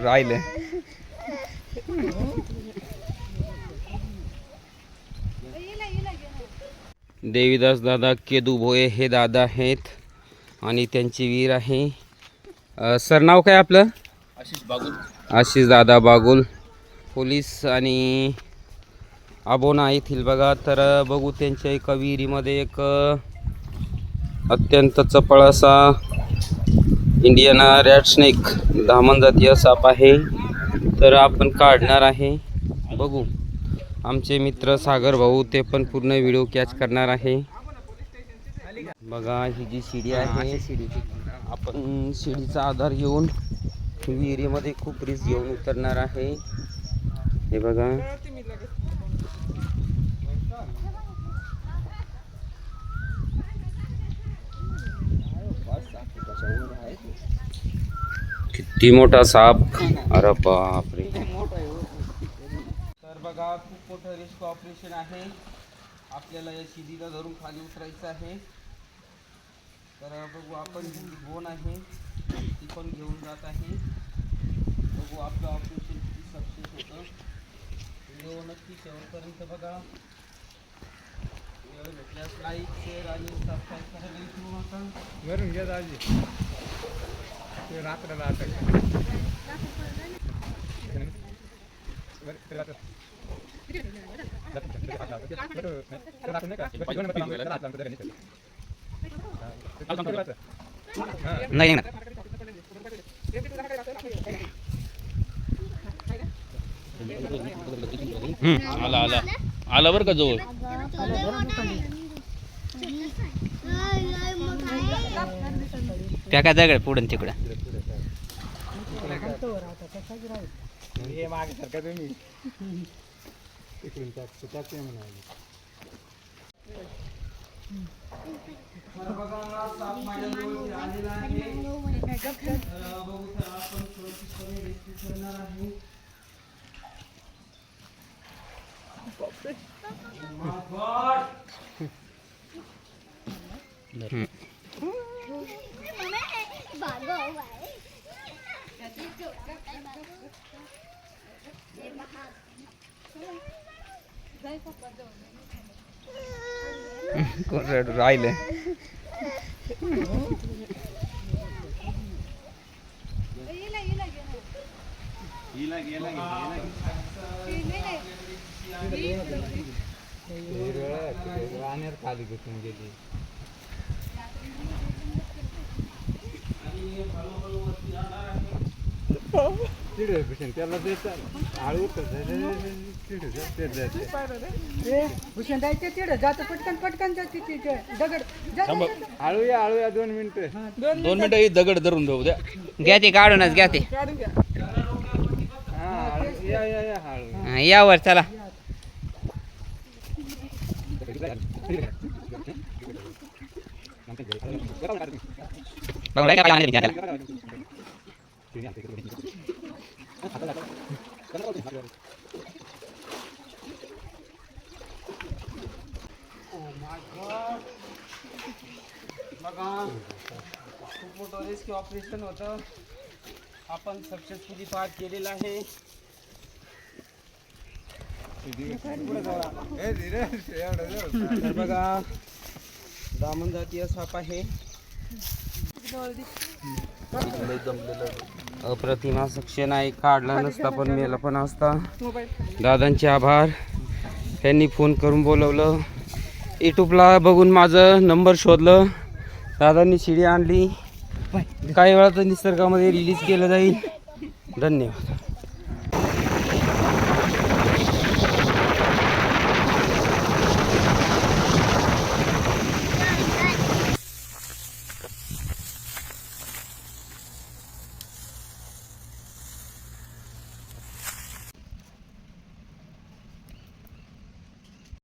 राहिले देवीदास दादा केदू भोये हे दादा आहेत आणि त्यांची वीर आहे. सर नाव काय आपलं? आशिष बागुल. आशिष दादा बागुल. पोलीस आणि आबोना येथील बघा. तर बघू त्यांच्या एका विहिरीमध्ये एक अत्यंत चपळ असा इंडियन रॅट स्नेक धामण जातीय साप आहे. तर आपण काढणार आहे. बघू आमचे मित्र सागर भाऊ ते पण पूर्ण व्हिडिओ कॅच करणार आहे. बघा ही जी शिडी आहे आपण शिडीचा आधार घेऊन विहिरीमध्ये खूप रिस्क घेऊन उतरणार आहे. हे बघा किती मोठा साप. अरे बापरे. तर बघा खूप मोठं रिस्क ऑपरेशन आहे. आपल्याला या शिडीला धरून खाली उतरायचं आहे. तर बघू आपण बोन आहे ती पण घेऊन जात आहे. बघू आपलं ऑपरेशन किती सक्सेस होतं. व्हिडिओ नक्की शेवटपर्यंत बघा. व्हिडिओ भेटल्यास लाईक शेअर आणि सबस्क्राईब करायला विसरू नका. वरून घ्या दाजी ते रात्रला आता नाही ना आला आला आला बरं का जवळ. त्या काय जागा पुढं तिकडं हे मागे सारखा तुम्ही तिकडून टाकते म्हणाले. राहिले खाली घुसून गेली. त्याला भूषण द्यायचे तिड जात पटकन पटकन जाते दगड हळूया हळूया 2 मिनिटं 2 मिनिटं ही दगड धरून देऊ द्या. घ्या ते काढूनच घ्या ते. या या या हळू यावर चला. बघा खूप मोठं रिस्क ऑपरेशन होतं. आपण सक्सेसफुली पार केलेलं आहे. तर बघा दामण जातीय साप आहे. अप्रतिमा सक्षम आहे. काढला नसता पण मेला पण असता. दादांचे आभार. त्यांनी फोन करून बोलवलं. यूट्यूबला बघून माझं नंबर शोधलं. दादांनी शिडी आणली. काही वेळात निसर्गामध्ये रिलीज केलं जाईल. धन्यवाद.